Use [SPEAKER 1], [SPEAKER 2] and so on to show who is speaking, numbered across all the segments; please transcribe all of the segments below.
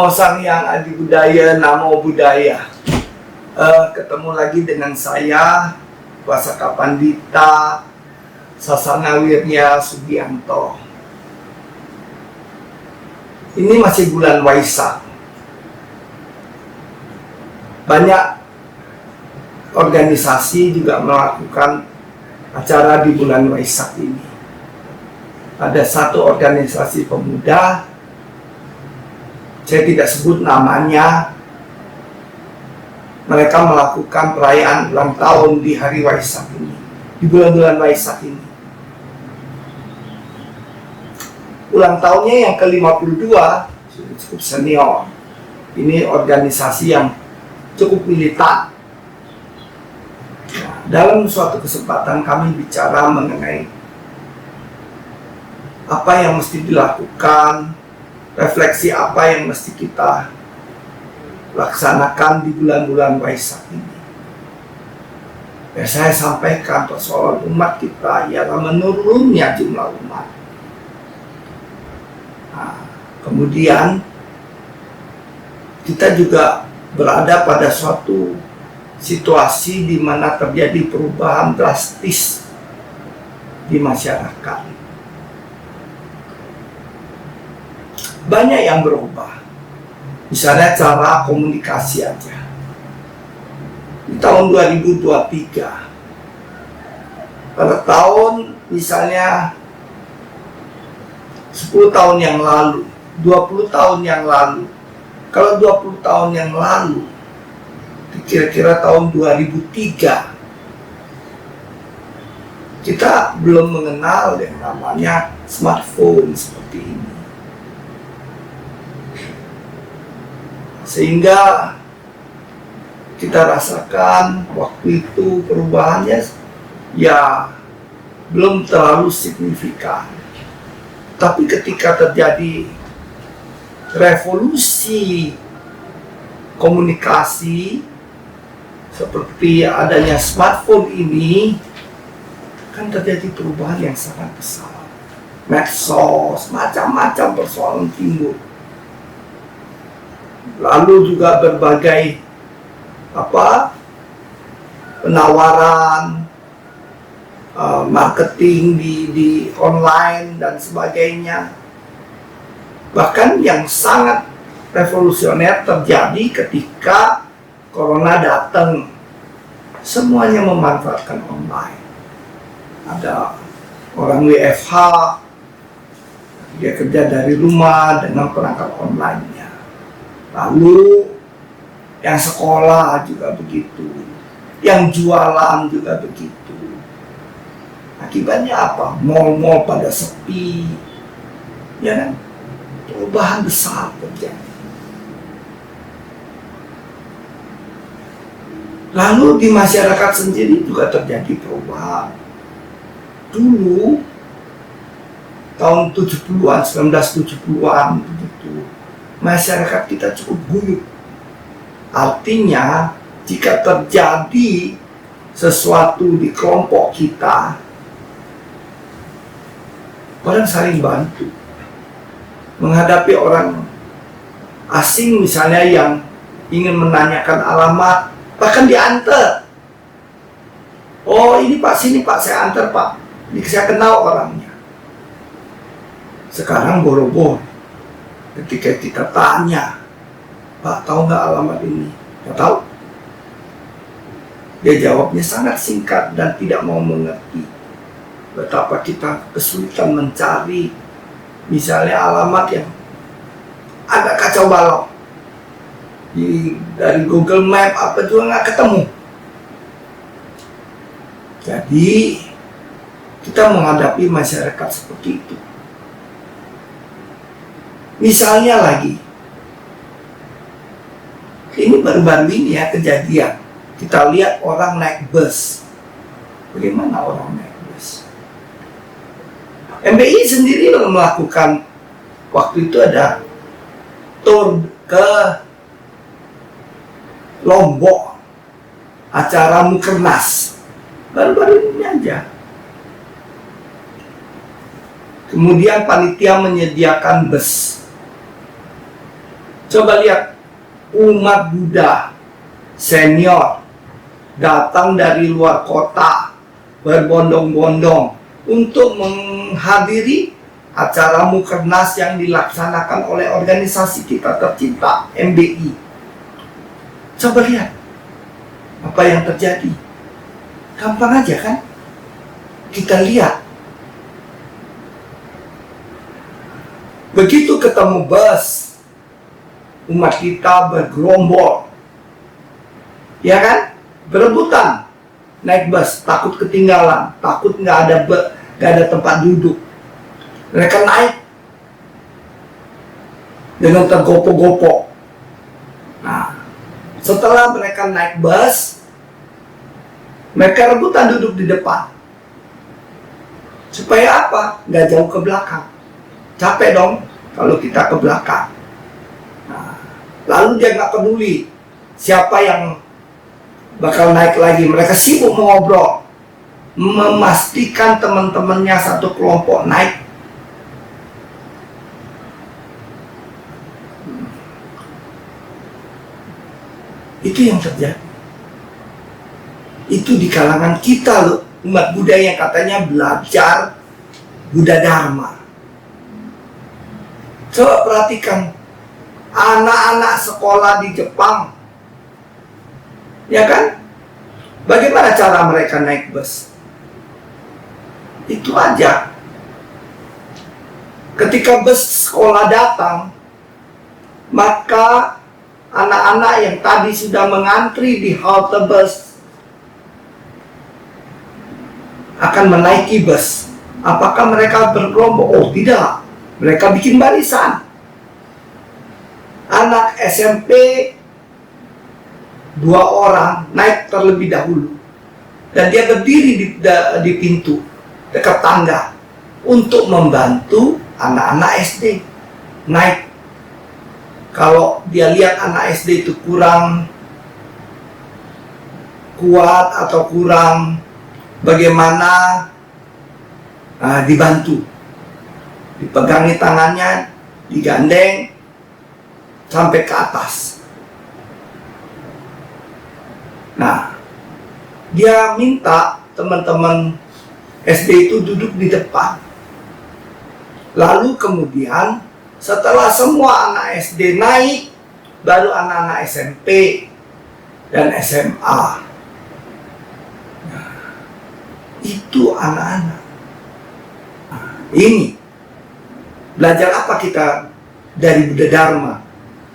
[SPEAKER 1] Sang Hyang Adi Budaya, Namo Buddhaya. Ketemu lagi dengan saya, Wasaka Pandita Sasana Wirya Sugianto. Ini masih bulan Waisak. Banyak organisasi juga melakukan acara di bulan Waisak ini. Ada satu organisasi pemuda, saya tidak sebut namanya, mereka melakukan perayaan ulang tahun di hari Waisak ini, di bulan-bulan Waisak ini. Ulang tahunnya yang ke-52, cukup senior. Ini organisasi yang cukup militan. Nah, dalam suatu kesempatan kami bicara mengenai apa yang mesti dilakukan, refleksi apa yang mesti kita laksanakan di bulan-bulan Waisak ini. Ya, saya sampaikan persoalan umat kita ialah menurunnya jumlah umat. Nah, kemudian kita juga berada pada suatu situasi di mana terjadi perubahan drastis di masyarakat. Banyak yang berubah. Misalnya cara komunikasi aja. Di tahun 2023, pada tahun misalnya 10 tahun yang lalu, 20 tahun yang lalu, kalau 20 tahun yang lalu, kira-kira tahun 2003, kita belum mengenal yang namanya smartphone seperti ini. Sehingga kita rasakan waktu itu perubahannya ya belum terlalu signifikan. Tapi ketika terjadi revolusi komunikasi seperti adanya smartphone ini, kan terjadi perubahan yang sangat besar. Medsos, macam-macam persoalan timbul. Lalu juga berbagai penawaran, marketing di online dan sebagainya. Bahkan yang sangat revolusioner terjadi ketika Corona datang. Semuanya memanfaatkan online. Ada orang WFH, dia kerja dari rumah dengan perangkat online-nya. Lalu yang sekolah juga begitu, yang jualan juga begitu. Akibatnya apa? Mal-mal pada sepi, ya kan? Perubahan besar terjadi. Lalu di masyarakat sendiri juga terjadi perubahan. Dulu tahun 70-an, 1970-an begitu, masyarakat kita cukup guyup. Artinya, jika terjadi sesuatu di kelompok kita, orang saling bantu. Menghadapi orang asing misalnya yang ingin menanyakan alamat, bahkan diantar. Oh, ini Pak, sini Pak, saya antar Pak. Ini saya kenal orangnya. Sekarang boro-boro. Ketika kita tanya, Pak, tahu nggak alamat ini? Nggak tahu. Dia jawabnya sangat singkat dan tidak mau mengerti. Betapa kita kesulitan mencari misalnya alamat yang agak kacau balau. Dari Google Map apa juga nggak ketemu. Jadi kita menghadapi masyarakat seperti itu. Misalnya lagi, ini baru-baru ini ya kejadian. Kita lihat orang naik bus. Bagaimana orang naik bus? MBI sendiri melakukan, waktu itu ada tour ke Lombok, acara Mukernas. Baru-baru ini aja. Kemudian panitia menyediakan bus. Coba lihat umat Buddha senior datang dari luar kota berbondong-bondong untuk menghadiri acara Mukernas yang dilaksanakan oleh organisasi kita tercinta MBI. Coba lihat apa yang terjadi. Gampang aja kan? Kita lihat. Begitu ketemu bus, umat kita bergerombol, ya kan? Berebutan naik bus, takut ketinggalan, takut nggak ada tempat duduk. Mereka naik dengan tergopoh-gopoh. Nah, setelah mereka naik bus, mereka rebutan duduk di depan. Supaya apa? Nggak jauh ke belakang. Capek dong kalau kita ke belakang. Nah, lalu dia nggak peduli siapa yang bakal naik lagi. Mereka sibuk mengobrol, memastikan teman-temannya satu kelompok naik. Itu yang terjadi. Itu di kalangan kita loh, umat Buddha yang katanya belajar Buddha Dharma. Coba perhatikan anak-anak sekolah di Jepang, ya kan? Bagaimana cara mereka naik bus? Itu aja. Ketika bus sekolah datang, maka anak-anak yang tadi sudah mengantri di halte bus akan menaiki bus. Apakah mereka bergerombol? Oh tidak, mereka bikin barisan. Anak SMP 2 orang naik terlebih dahulu, dan dia berdiri di pintu dekat tangga untuk membantu anak-anak SD naik. Kalau dia lihat anak SD itu kurang kuat atau kurang bagaimana, dibantu, dipegangi tangannya, digandeng sampai ke atas. Nah, dia minta teman-teman SD itu duduk di depan. Lalu kemudian setelah semua anak SD naik, baru anak-anak SMP dan SMA. Nah, itu anak-anak. Nah, ini belajar apa kita dari Buddha Dharma?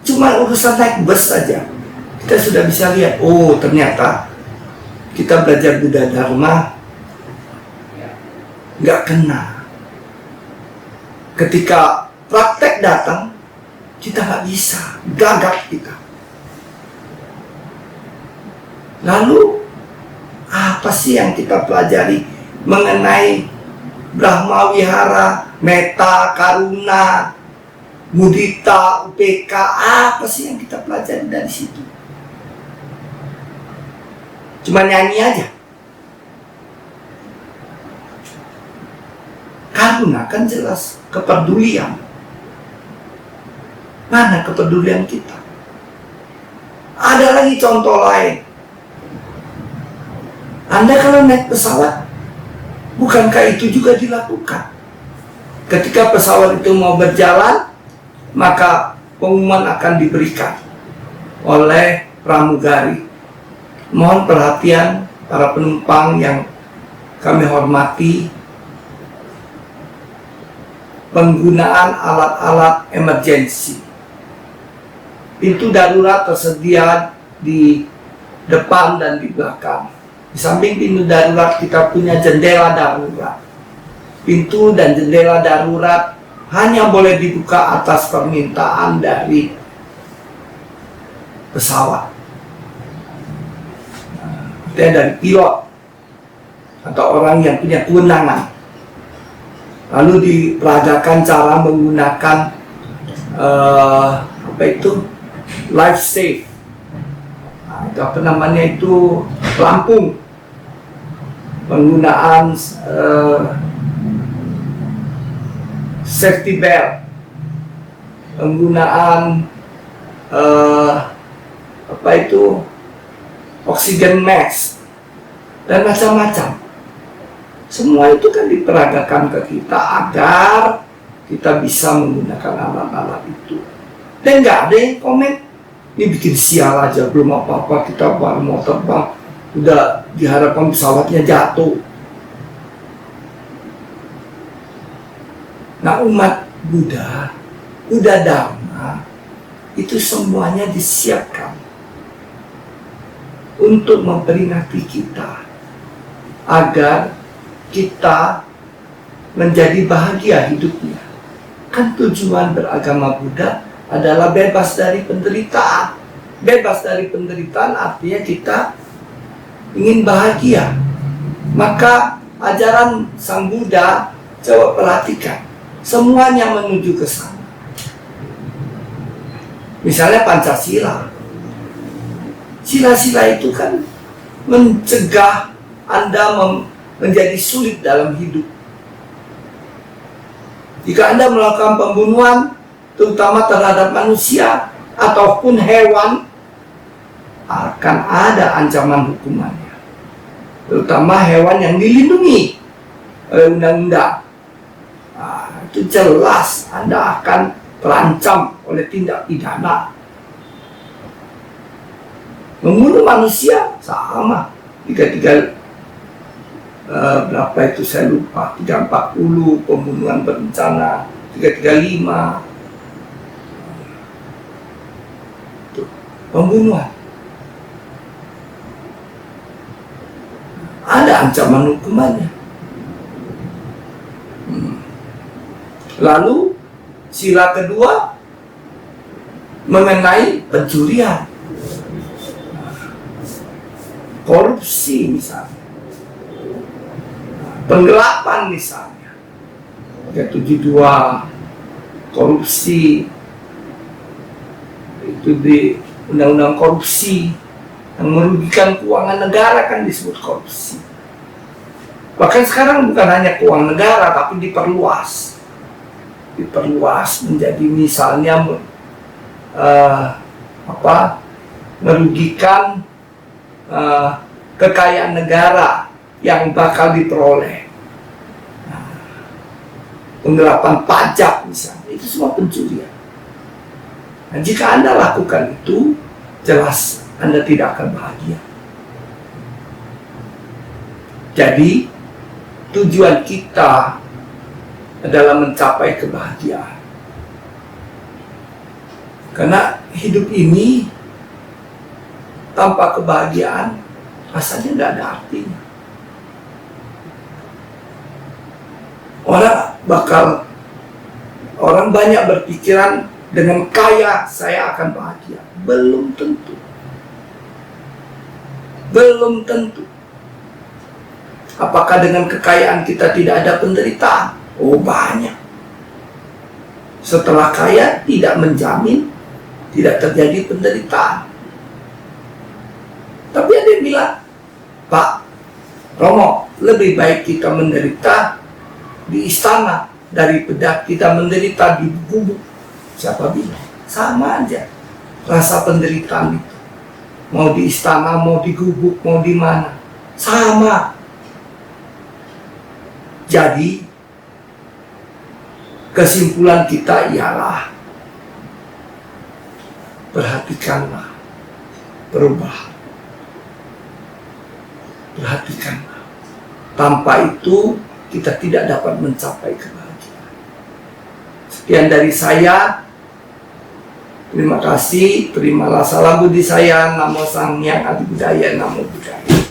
[SPEAKER 1] Cuma urusan naik bus saja, kita sudah bisa lihat, oh ternyata kita belajar Buddha Dharma nggak kena. Ketika praktek datang, kita nggak bisa, gagap kita. Lalu apa sih yang kita pelajari mengenai Brahma Wihara, Metta, Karuna, Mudita, UPK? Apa sih yang kita pelajari dari situ? Cuma nyanyi aja. Karuna kan jelas kepedulian. Mana kepedulian kita? Ada lagi contoh lain. Anda kalau naik pesawat, bukankah itu juga dilakukan? Ketika pesawat itu mau berjalan, maka pengumuman akan diberikan oleh pramugari. Mohon perhatian para penumpang yang kami hormati, penggunaan alat-alat emergensi. Pintu darurat tersedia di depan dan di belakang. Di samping pintu darurat kita punya jendela darurat. Pintu dan jendela darurat hanya boleh dibuka atas permintaan dari pesawat. Dari pilot atau orang yang punya kewenangan. Lalu diperagakan cara menggunakan life safe. Nah, itu apa namanya itu, pelampung. Penggunaan safety belt, penggunaan apa itu, oksigen mask dan macam-macam. Semua itu kan diperagakan ke kita agar kita bisa menggunakan alat-alat itu. Dan nggak ada yang komen, ini bikin sial aja, belum apa-apa kita baru mau terbang, udah diharapkan pesawatnya jatuh. Nah, umat Buddha Dharma itu semuanya disiapkan untuk memperingati kita agar kita menjadi bahagia hidupnya. Kan tujuan beragama Buddha adalah bebas dari penderitaan. Bebas dari penderitaan artinya kita ingin bahagia. Maka ajaran Sang Buddha, coba perhatikan, semuanya menuju ke sana. Misalnya Pancasila. Sila-sila itu kan mencegah Anda menjadi sulit dalam hidup. Jika Anda melakukan pembunuhan, terutama terhadap manusia ataupun hewan, akan ada ancaman hukumannya. Terutama hewan yang dilindungi oleh undang-undang. Nah, itu jelas Anda akan terancam oleh tindak pidana. Membunuh manusia sama. Berapa itu saya lupa, 340, pembunuhan berencana 335. Itu pembunuhan. Ada ancaman hukumannya. Lalu sila kedua mengenai pencurian, korupsi misalnya, penggelapan misalnya, 372 korupsi, itu di undang-undang korupsi yang merugikan keuangan negara kan disebut korupsi. Bahkan sekarang bukan hanya keuangan negara tapi diperluas menjadi misalnya merugikan kekayaan negara yang bakal diperoleh. Penggelapan pajak misalnya, itu semua pencurian. Nah, jika Anda lakukan itu, jelas Anda tidak akan bahagia. Jadi, tujuan kita adalah mencapai kebahagiaan. Karena hidup ini tanpa kebahagiaan rasanya tidak ada artinya. Orang banyak berpikiran dengan kaya saya akan bahagia. Belum tentu. Belum tentu. Apakah dengan kekayaan kita tidak ada penderitaan? Oh, banyak. Setelah kaya tidak menjamin tidak terjadi penderitaan. Tapi ada yang bilang, Pak Romo, lebih baik kita menderita di istana daripada kita menderita di gubuk. Siapa bilang? Sama aja rasa penderitaan itu. Mau di istana, mau di gubuk, mau di mana, sama. Jadi kesimpulan kita ialah perhatikanlah perubahan. Perhatikanlah. Tanpa itu kita tidak dapat mencapai kebahagiaan. Sekian dari saya. Terima kasih. Terimalah salam budi saya. Namo Sang Hyang Adi Budaya. Namo Buddhaya.